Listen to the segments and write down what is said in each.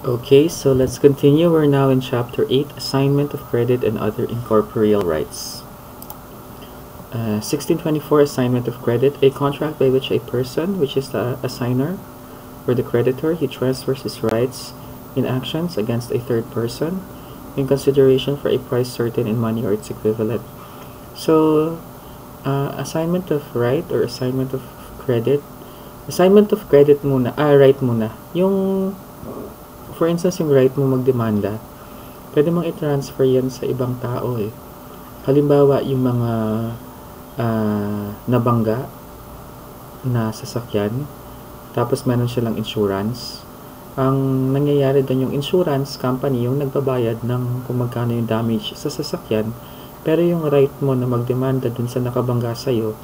Okay, so let's continue. We're now in Chapter 8, Assignment of Credit and Other Incorporeal Rights. 1624, Assignment of Credit, a contract by which a person, which is the assigner or the creditor, he transfers his rights in actions against a third person in consideration for a price certain in money or its equivalent. So, assignment of right or assignment of credit. Assignment of credit muna, right muna. Yung for instance, yung right mo magdemanda, pwede mong i-transfer yan sa ibang tao eh. Halimbawa, yung mga nabangga na sasakyan, tapos meron silang insurance. Ang nangyayari doon, yung insurance company, yung nagbabayad ng kung magkano yung damage sa sasakyan, pero yung right mo na magdemanda dun sa nakabangga sa'yo,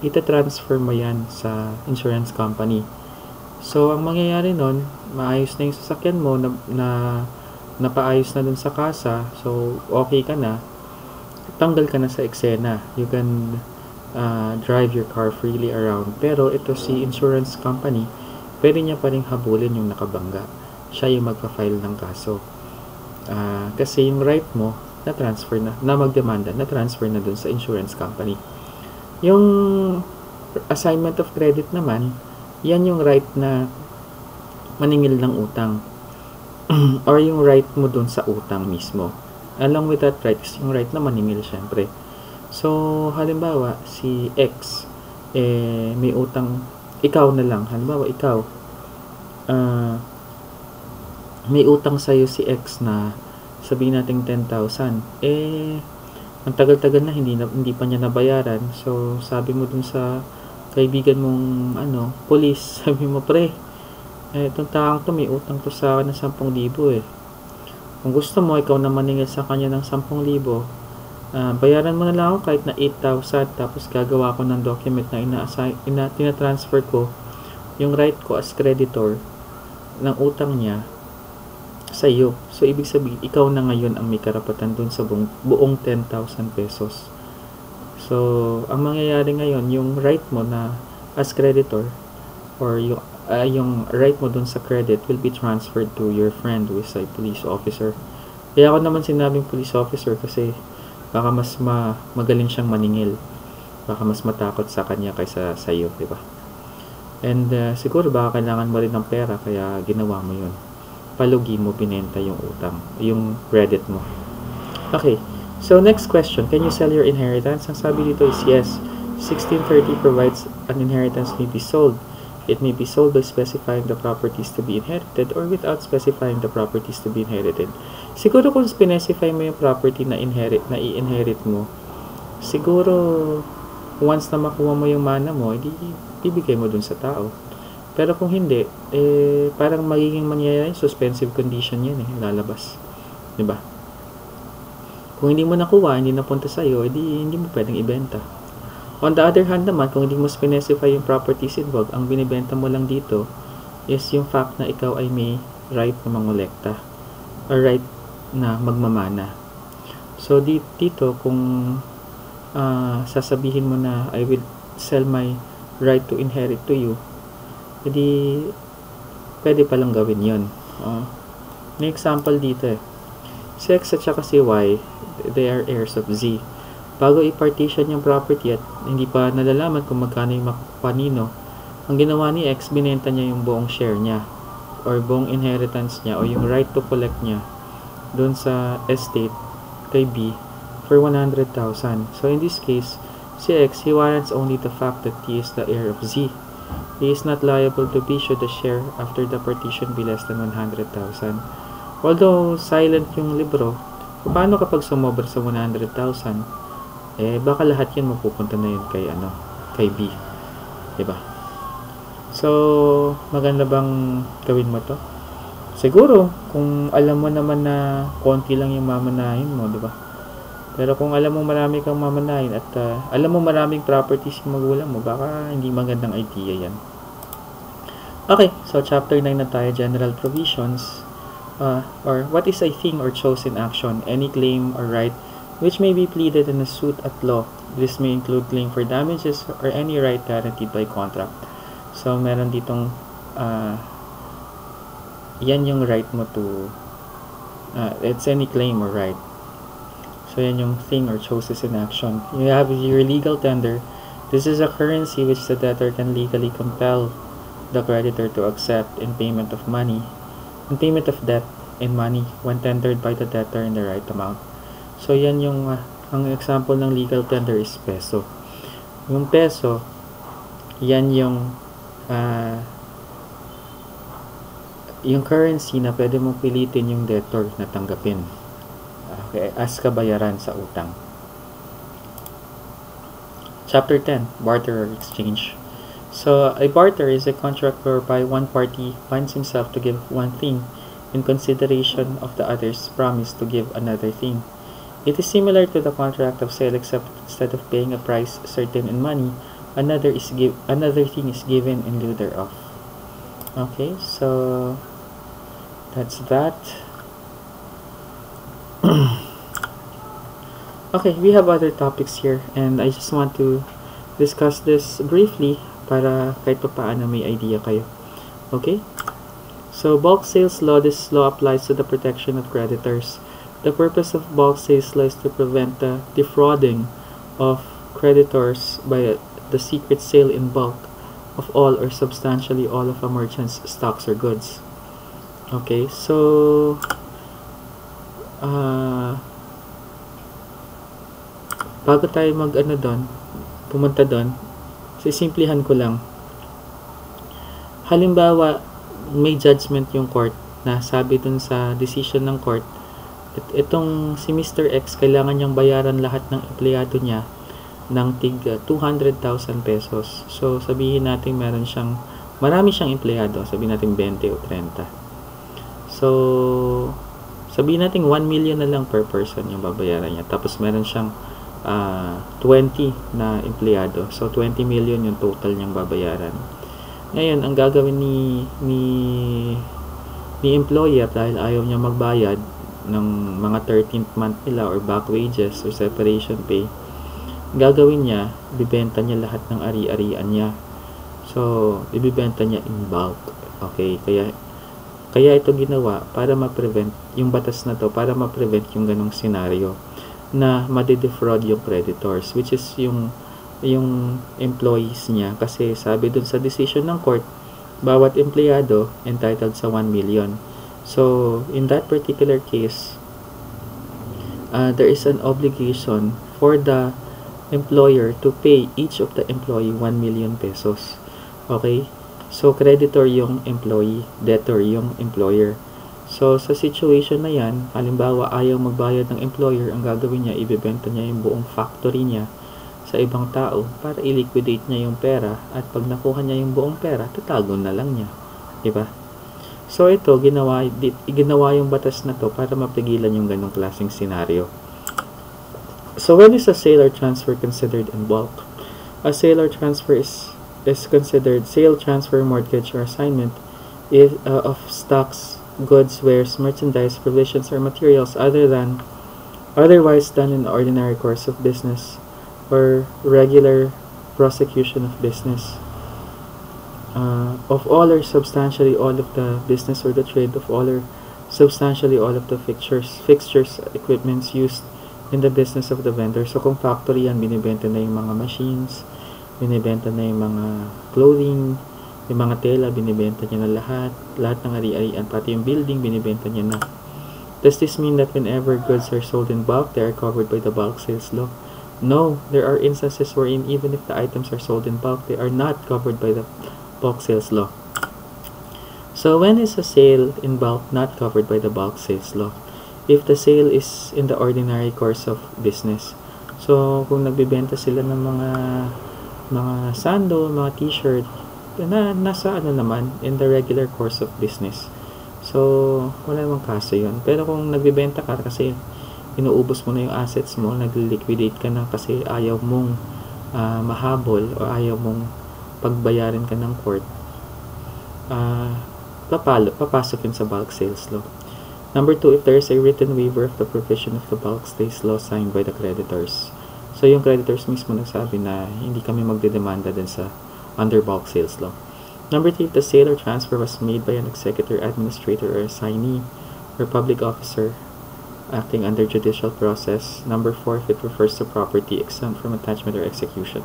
ita-transfer mo yan sa insurance company. So, ang mangyayari nun, maayos na yung sasakyan mo, napaayos na dun sa kasa, so okay ka na, tanggal ka na sa eksena. You can drive your car freely around. Pero ito si insurance company, pwede niya pa rin habulin yung nakabangga. Siya yung magpa-file ng kaso. Kasi yung right mo, na-transfer na magdemanda, na-transfer na dun sa insurance company. Yung assignment of credit naman, yan yung right na maningil ng utang or yung right mo dun sa utang mismo. Along with that right is yung right na maningil syempre. So, halimbawa, si X may utang, ikaw na lang. Halimbawa, ikaw may utang sa'yo si X na sabihin natin 10,000. Ang tagal-tagal na hindi pa niya nabayaran. So, sabi mo dun sa kaibigan mong police, sabi mo, pre, itong taong to may utang to sa akin ng 10,000 eh. Kung gusto mo, ikaw na maningil sa kanya ng 10,000, bayaran mo na lang ako kahit na 8,000, tapos gagawa ko ng document na tina-transfer ko yung right ko as creditor ng utang niya sa iyo. So, ibig sabihin, ikaw na ngayon ang may karapatan dun sa buong 10,000 pesos. So, ang mangyayari ngayon, yung right mo na as creditor or yung right mo dun sa credit will be transferred to your friend who is a police officer. Kaya ako naman sinabing police officer kasi baka mas magaling siyang maningil. Baka mas matakot sa kanya kaysa sa iyo, di ba? And siguro baka kailangan mo rin ng pera kaya ginawa mo yun. Palugi mo, binenta yung utang, yung credit mo. Okay. So, next question. Can you sell your inheritance? Ang sabi dito is yes. 1630 provides an inheritance may be sold. It may be sold by specifying the properties to be inherited or without specifying the properties to be inherited. Siguro kung specify mo yung property na i-inherit mo, siguro once na makuha mo yung mana mo, ibigay mo dun sa tao. Pero kung hindi, parang magiging mangyayari, suspensive condition yan lalabas. Diba? Kung hindi mo nakuha, hindi napunta sa'yo, hindi mo pwedeng ibenta. On the other hand naman, kung hindi mo specify yung properties involved, ang binibenta mo lang dito is yung fact na ikaw ay may right na mangolekta or right na magmamana. So, dito, kung sasabihin mo na I will sell my right to inherit to you, hindi pwede palang gawin yun. May example dito si X at saka si Y, they are heirs of Z. Bago i-partition yung property at hindi pa nalalaman kung magkano yung makukuha nino, ang ginawa ni X, binenta niya yung buong share niya or buong inheritance niya o yung right to collect niya doon sa estate kay B for 100,000. So in this case, si X, he warrants only the fact that he is the heir of Z. He is not liable to B should the share after the partition be less than 100,000. Although silent yung libro, paano kapag sumobra sa 100,000? Baka lahat yan mapupunta na yun kay B. Diba? So, maganda bang gawin mo to? Siguro, kung alam mo naman na konti lang yung mamanahin mo, diba? Pero kung alam mo marami kang mamanahin at alam mo maraming properties yung magulang mo, baka hindi magandang idea yan. Okay, so chapter 9 na tayo, general provisions. Or what is a thing or chosen action, any claim or right which may be pleaded in a suit at law. This may include claim for damages or any right guaranteed by contract. So, meron ditong yan yung right mo to, it's any claim or right. So yan yung thing or choices in action. You have your legal tender. This is a currency which the debtor can legally compel the creditor to accept in payment of debt in money when tendered by the debtor in the right amount. So yan yung ang example ng legal tender is peso. Yung peso, yan yung currency na pwede mong pilitin yung debtor na tanggapin, okay, as kabayaran sa utang. Chapter 10, Barter or Exchange. So, a barter is a contract whereby one party binds himself to give one thing in consideration of the other's promise to give another thing. It is similar to the contract of sale, except instead of paying a price certain in money, another thing is given in lieu thereof. Okay, so that's that. Okay, we have other topics here, and I just want to discuss this briefly para kahit pa paano may idea kayo. Okay? So, bulk sales law. This law applies to the protection of creditors. The purpose of bulk sales law is to prevent the defrauding of creditors by the secret sale in bulk of all or substantially all of a merchant's stocks or goods. Okay, so bago tayo pumunta doon, sisimplihan ko lang. Halimbawa, may judgment yung court na sabi dun sa decision ng court, itong si Mr. X, kailangan niyang bayaran lahat ng empleyado niya ng tig 200,000 pesos. So, sabihin natin marami siyang empleyado, sabihin natin 20 o 30. So, sabihin natin 1 million na lang per person yung babayaran niya. Tapos meron siyang 20 na empleyado. So, 20 million yung total niyang babayaran. Ngayon, ang gagawin ni employer, dahil ayaw niya magbayad ng mga 13th month nila or back wages or separation pay, gagawin niya, ibibenta niya lahat ng ari-arian niya. So, ibibenta niya in bulk. Okay, kaya ito ginawa para ma-prevent yung batas na to, para ma-prevent yung ganong scenario na madi-defraud yung creditors, which is yung employees niya. Kasi sabi dun sa decision ng court, bawat empleyado entitled sa 1 million. So, in that particular case, there is an obligation for the employer to pay each of the employee 1 million pesos. Okay? So, creditor yung employee, debtor yung employer. So, sa situation na yan, halimbawa ayaw magbayad ng employer, ang gagawin niya, ibebenta niya yung buong factory niya sa ibang tao para i-liquidate niya yung pera, at pag nakuha niya yung buong pera, tatago na lang niya. Diba? So, ito, ginawa yung batas na to para mapigilan yung ganong klaseng scenario. So, when is a sale or transfer considered in bulk? A sale or transfer is considered sale, transfer, mortgage, or assignment of stocks, goods, wares, merchandise, provisions, or materials otherwise done in the ordinary course of business or regular prosecution of business. Of all or substantially all of the business or the trade, of all or substantially all of the fixtures, equipments used in the business of the vendor. So, kung factory yan, binibenta na yung mga machines, binibenta na yung mga clothing, yung mga tela, binibenta niya na lahat ng ari-arian, pati yung building, binibenta niya na. Does this mean that whenever goods are sold in bulk, they are covered by the bulk sales law? No, there are instances wherein even if the items are sold in bulk, they are not covered by the bulk sales law. So, when is a sale in bulk not covered by the bulk sales law? If the sale is in the ordinary course of business. So, kung nagbibenta sila ng mga sando, mga t-shirt, na nasa naman, in the regular course of business. So, wala namang kaso yun. Pero kung nagbibenta ka kasi inuubos mo na yung assets mo, nag-liquidate ka na kasi ayaw mong mahabol o ayaw mong pagbayarin ka ng court, papasok yun sa bulk sales law. Number 2, if there is a written waiver of the provision of the bulk sales law signed by the creditors. So, yung creditors mismo nagsabi na hindi kami magdedemanda din sa under bulk sales law. Number 3, if the sale or transfer was made by an executor, administrator, or assignee, or public officer acting under judicial process. Number 4, if it refers to property exempt from attachment or execution.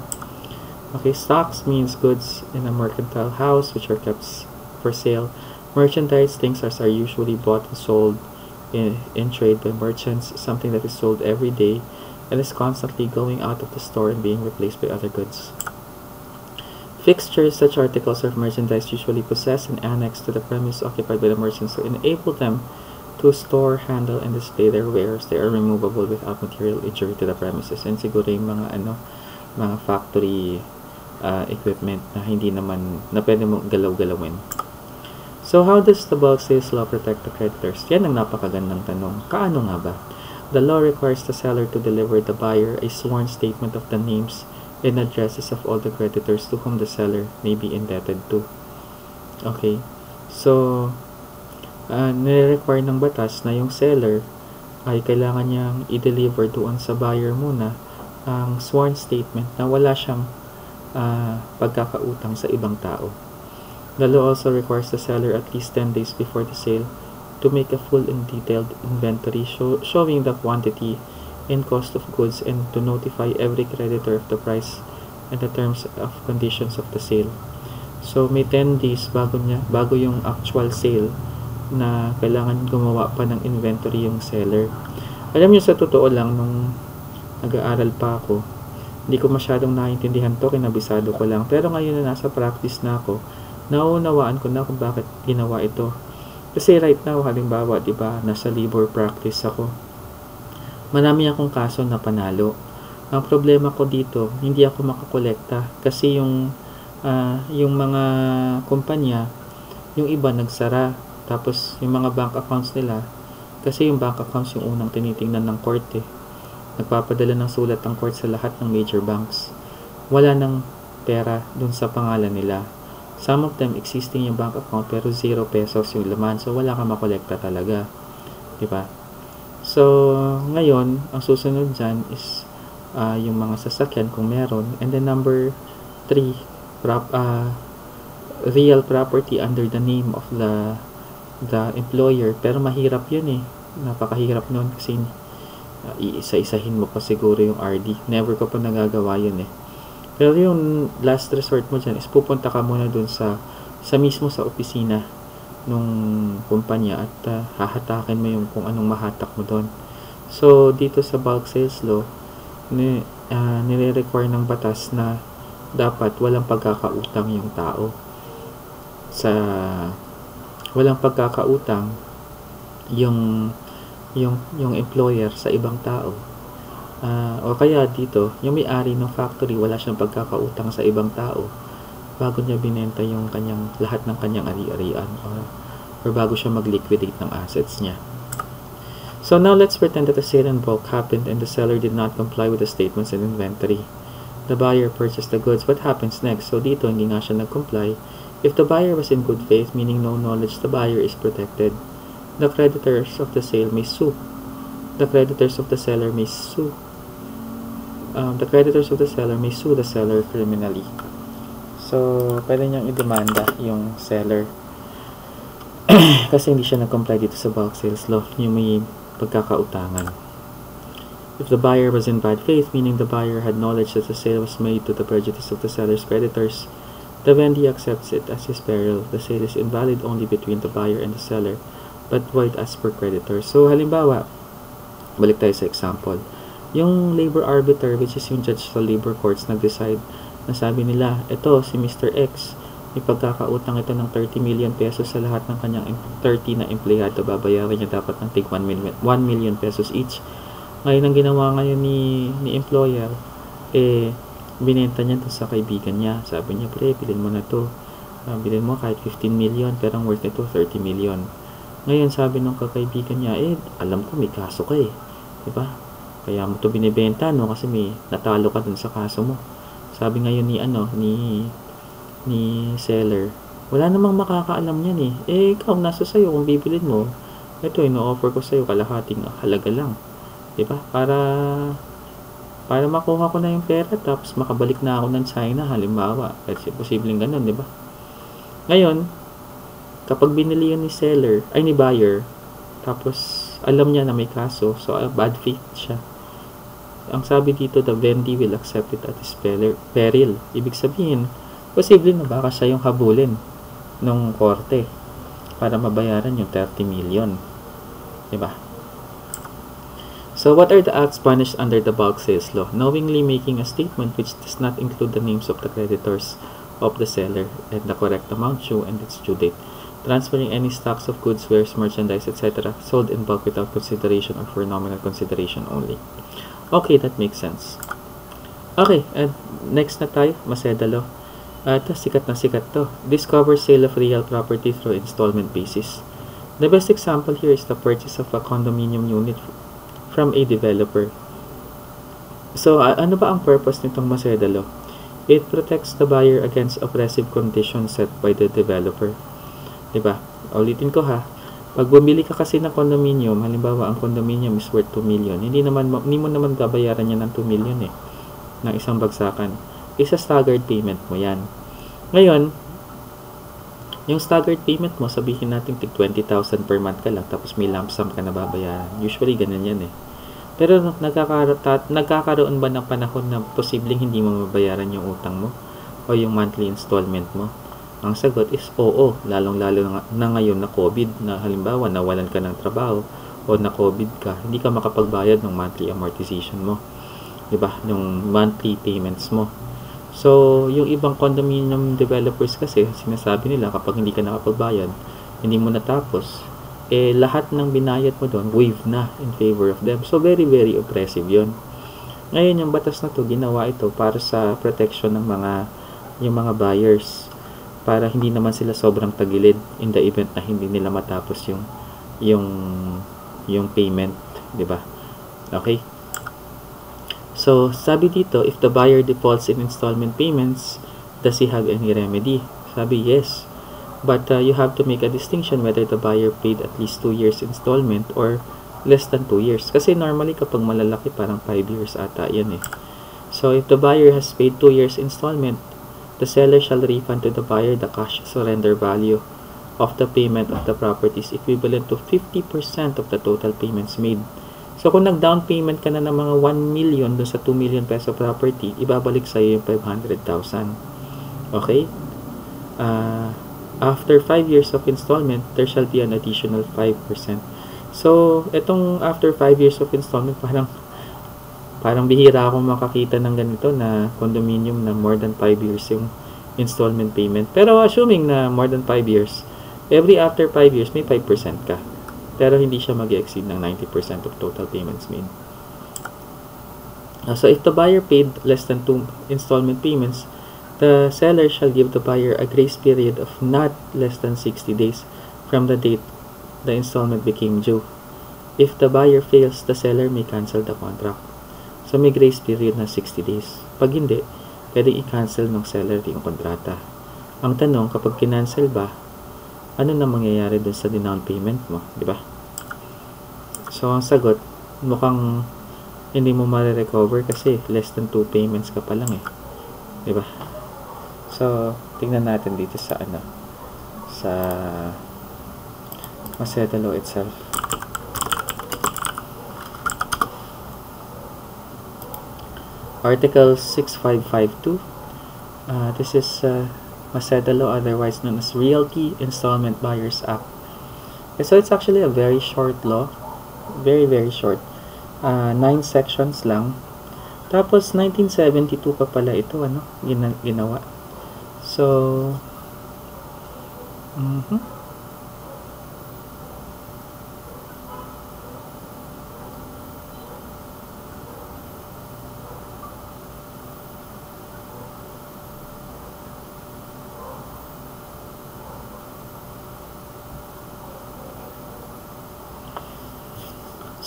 Okay, stocks means goods in a mercantile house which are kept for sale. Merchandise, things that are usually bought and sold in trade by merchants, something that is sold every day and is constantly going out of the store and being replaced by other goods. Fixtures, such articles of merchandise usually possessed and annexed to the premise occupied by the merchants to enable them to store, handle, and display their wares. They are removable without material injury to the premises. And siguro yung mga factory equipment na hindi naman, na pwede mong galaw-galawin. So, how does the bulk sales law protect the creditors? Yan ang napakagandang tanong. Kaano nga ba? The law requires the seller to deliver the buyer a sworn statement of the names and addresses of all the creditors to whom the seller may be indebted to. Okay. So, nire-require ng batas na yung seller ay kailangan niyang i-deliver doon sa buyer muna ang sworn statement na wala siyang pagkakautang sa ibang tao. The law also requires the seller at least 10 days before the sale to make a full and detailed inventory showing the quantity and cost of goods and to notify every creditor of the price and the terms of conditions of the sale. So may 10 days bago yung actual sale na kailangan gumawa pa ng inventory yung seller. Alam niyo, sa totoo lang, nung nag-aaral pa ako, hindi ko masyadong naiintindihan to, kinabisado ko lang. Pero ngayon na nasa practice na ako, nauunawaan ko na kung bakit ginawa ito. Kasi right now, halimbawa, diba, nasa labor practice ako. Marami akong kaso na panalo. Ang problema ko dito, hindi ako makakolekta kasi yung mga kumpanya, yung iba nagsara. Tapos yung mga bank accounts nila, kasi yung bank accounts yung unang tinitingnan ng court eh. Nagpapadala ng sulat ng court sa lahat ng major banks. Wala nang pera dun sa pangalan nila. Some of them existing yung bank account pero 0 pesos yung laman. So wala kang makolekta talaga. Diba? So ngayon, ang susunod dyan is yung mga sasakyan kung meron. And then number 3, real property under the name of the employer. Pero mahirap yun eh. Napakahirap nun kasi iisa-isahin mo pa siguro yung RD. Never ko pa nagagawa yun eh. Pero yung last resort mo dyan is pupunta ka muna dun sa mismo sa opisina nung kumpanya at hahatakin mo yung kung anong mahatak mo dun. So dito sa bulk sales law, nire-require ng batas na dapat walang pagkakautang yung tao. Walang pagkakautang yung employer sa ibang tao. O kaya dito, yung may-ari ng factory, wala siyang pagkakautang sa ibang tao bago niya binenta yung lahat ng kanyang ari-arian or bago siya mag-liquidate ng assets niya. So now let's pretend that the sale in bulk happened and the seller did not comply with the statements and inventory. The buyer purchased the goods. What happens next? So dito, hindi nga siya nag-comply. If the buyer was in good faith, meaning no knowledge, the buyer is protected. The creditors of the sale may sue. The creditors of the seller may sue. The creditors of the seller may sue the seller criminally. So, pwede niyang idemanda yung seller kasi hindi siya nag-comply dito sa bulk sales law, yung may pagkakautangan. If the buyer was in bad faith, meaning the buyer had knowledge that the sale was made to the prejudice of the seller's creditors, the vendee accepts it as his peril. The sale is invalid only between the buyer and the seller, but void as per creditor. So, halimbawa, balik tayo sa example. Yung labor arbiter, which is yung judge sa labor courts, nag-decide na sabi nila, ito, si Mr. X, may pagkakautang ito ng 30 million pesos sa lahat ng kanyang 30 na empleyado. Babayaran niya dapat ng tig 1 million pesos each. Ngayon, ang ginawa ngayon ni employer, binenta niya to sa kaibigan niya. Sabi niya, pre, bilhin mo na to. Bilhin mo kahit 15 million, pero ang worth nito 30 million. Ngayon, sabi nung kakaibigan niya, alam ko may kaso ka eh. Diba? Kaya mo to binibenta, no? Kasi may natalo ka dun sa kaso mo. Sabi ngayon ni seller, wala namang makakaalam niyan eh. Ikaw, nasa sayo kung bibilin mo. Ito, ino-offer ko sa'yo kalahating halaga lang. Diba? Para makuha ko na yung pera tapos makabalik na ako ng China, halimbawa. Kasi posibleng ganun, diba? Ngayon, kapag binili yun ni seller, ay ni buyer, tapos alam niya na may kaso, so bad faith siya. Ang sabi dito, the vendee will accept it at his peril. Ibig sabihin, posible na baka siya yung habulin ng korte para mabayaran yung 30 million. Diba? So, what are the acts punished under the bulk sales law? Knowingly making a statement which does not include the names of the creditors of the seller and the correct amount due and its due date. Transferring any stocks of goods, wares, merchandise, etc. sold in bulk without consideration or for nominal consideration only. Okay, that makes sense. Okay, and next na tayo, Maceda law. Ito, sikat na sikat to. Discover sale of real property through installment basis. The best example here is the purchase of a condominium unit from a developer. So, ano ba ang purpose nitong Maceda law? It protects the buyer against oppressive conditions set by the developer. Diba? Ulitin ko ha. Pag bumili ka kasi ng condominium, halimbawa ang condominium is worth 2 million, hindi mo naman babayaran niya ng 2 million ng isang bagsakan. Isa staggered payment mo yan. Ngayon, yung staggered payment mo, sabihin natin tig 20,000 per month ka lang, tapos may lump sum ka na babayaran. Usually, ganun yan Pero nagkakaroon ba ng panahon na posibleng hindi mo mabayaran yung utang mo o yung monthly installment mo? Ang sagot is oo, lalong-lalo na ngayon na COVID, na halimbawa nawalan ka ng trabaho o na COVID ka, hindi ka makapagbayad ng monthly amortization mo, diba? Yung monthly payments mo. So, yung ibang condominium developers kasi, sinasabi nila kapag hindi ka nakapagbayad, hindi mo natapos, lahat ng binayad mo doon, waive na in favor of them. So, very, very oppressive yon. Ngayon, yung batas na to, ginawa ito para sa protection ng yung mga buyers, para hindi naman sila sobrang tagilid in the event na hindi nila matapos yung payment, di ba? Okay? So, sabi dito, if the buyer defaults in installment payments, does he have any remedy? Sabi, yes. But you have to make a distinction whether the buyer paid at least 2 years installment or less than 2 years. Kasi normally kapag malalaki, parang 5 years ata yan So, if the buyer has paid 2 years installment, the seller shall refund to the buyer the cash surrender value of the payment of the properties equivalent to 50% of the total payments made. So, kung nag-down payment ka na ng mga 1 million dun sa 2 million peso property, ibabalik sa iyo yung 500,000. Okay? After 5 years of installment, there shall be an additional 5%. So, itong after 5 years of installment, parang bihira akong makakita ng ganito na condominium na more than 5 years yung installment payment. Pero assuming na more than 5 years, after 5 years, may 5% ka. Pero hindi siya mag-exceed ng 90% of total payments made. So, if the buyer paid less than 2 installment payments, the seller shall give the buyer a grace period of not less than 60 days from the date the installment became due. If the buyer fails, the seller may cancel the contract. So, may grace period na 60 days. Pag hindi, pwedeng i-cancel ng seller yung kontrata. Ang tanong, kapag kinancel ba, ano na mangyayari dun sa down payment mo? Diba? So, ang sagot, mukhang hindi mo ma-recover kasi less than 2 payments ka pa lang Diba? So, tingnan natin dito sa sa Maceda law itself. Article 6552. This is Maceda law, otherwise known as Realty Installment Buyers Act. So it's actually a very short law. Very, very short. 9 sections lang. Tapos 1972 pa pala ito, ginawa. So,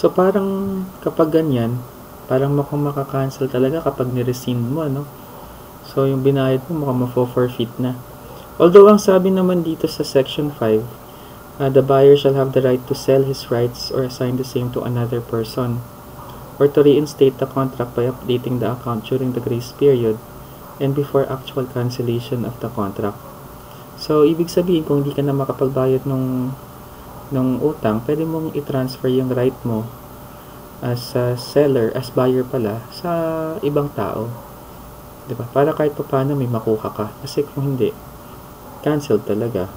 So, parang kapag ganyan, parang mukhang makakancel talaga kapag ni-rescind mo, So, yung binayad mo mukhang mafo-forfeit na. Although, ang sabi naman dito sa Section 5, the buyer shall have the right to sell his rights or assign the same to another person, or to reinstate the contract by updating the account during the grace period and before actual cancellation of the contract. So, So, ibig sabihin, kung hindi ka na makapagbayad nung utang, pwede mong i-transfer yung right mo as a seller, as buyer pala, sa ibang tao. Diba? Para kahit pa paano may makuha ka. Kasi kung hindi, cancel talaga.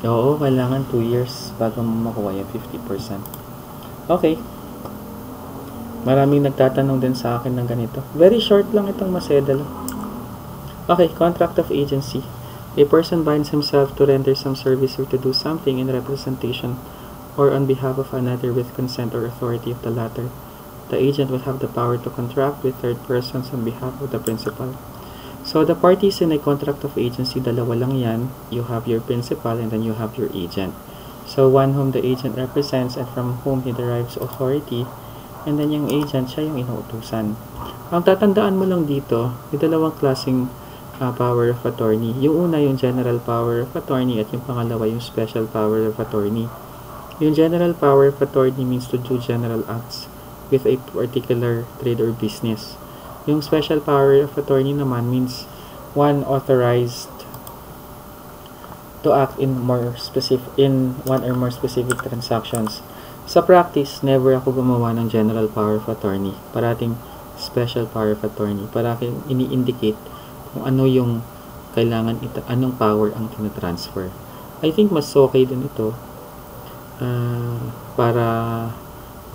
Oo, kailangan 2 years bago mo makuha yung 50%. Okay. Maraming nagtatanong din sa akin ng ganito. Very short lang itong Maceda. Okay, contract of agency. A person binds himself to render some service or to do something in representation or on behalf of another with consent or authority of the latter. The agent will have the power to contract with third persons on behalf of the principal. So, the parties in a contract of agency, dalawa lang yan. You have your principal and then you have your agent. So, one whom the agent represents and from whom he derives authority. And then yung agent, siya yung inuutusan. Ang tatandaan mo lang dito, yung dalawang klaseng power of attorney. Yung una, yung general power of attorney at yung pangalawa, yung special power of attorney. Yung general power of attorney means to do general acts with a particular trade or business. Yung special power of attorney naman means one authorized to act in one or more specific transactions. Sa practice, never ako gumawa ng general power of attorney. Parating special power of attorney. Parating ini-indicate kung ano yung kailangan anong power ang tina-transfer. I think mas okay din ito para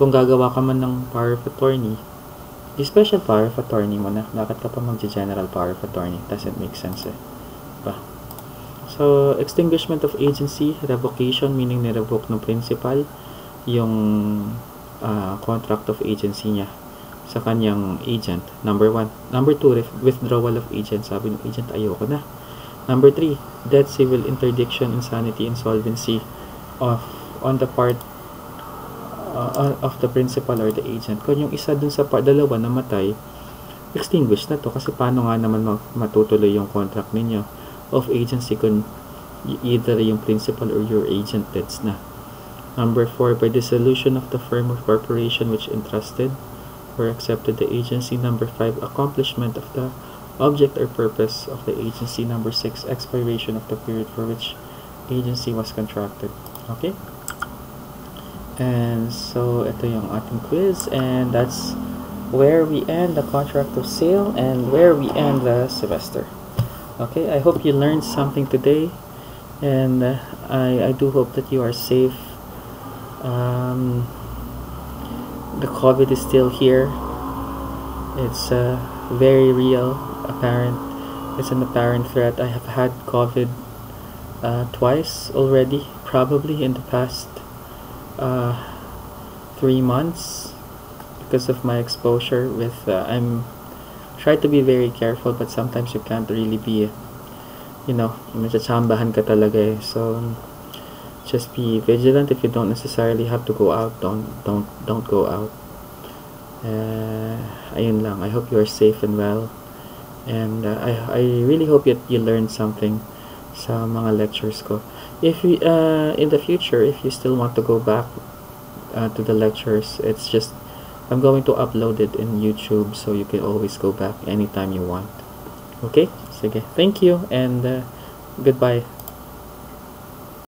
kung gagawa ka man ng power of attorney, special power of attorney mo na. Bakit ka pa mag-general power of attorney? Doesn't make sense eh. Diba? So, extinguishment of agency, revocation, meaning ni-revoke ng principal yung contract of agency niya sa kanyang agent. Number 1. Number 2, withdrawal of agent. Sabi ng agent, ayoko na. Number 3, death, civil interdiction, insanity, insolvency on the part of the principal or the agent. Kung yung isa dun sa dalawa namatay, extinguish na to kasi paano nga naman matutuloy yung contract ninyo of agency kung either yung principal or your agent deads na. Number 4, by dissolution of the firm or corporation which entrusted or accepted the agency. Number 5, accomplishment of the object or purpose of the agency. Number 6, expiration of the period for which agency was contracted. Okay? And so, ito yung ating quiz, and that's where we end the contract of sale and where we end the semester. Okay, I hope you learned something today, and I do hope that you are safe. The COVID is still here. It's very real, apparent. It's an apparent threat. I have had COVID twice already, probably in the past 3 months because of my exposure with I'm try to be very careful, but sometimes you can't really be, medyo ka talaga eh. So just be vigilant. If you don't necessarily have to go out, don't go out. Ayun lang. I hope you are safe and well, and I really hope that you learned something sa mga lectures ko. If you, in the future, if you still want to go back to the lectures, it's just I'm going to upload it in YouTube, so you can always go back anytime you want. Okay? Sige. Thank you, and goodbye.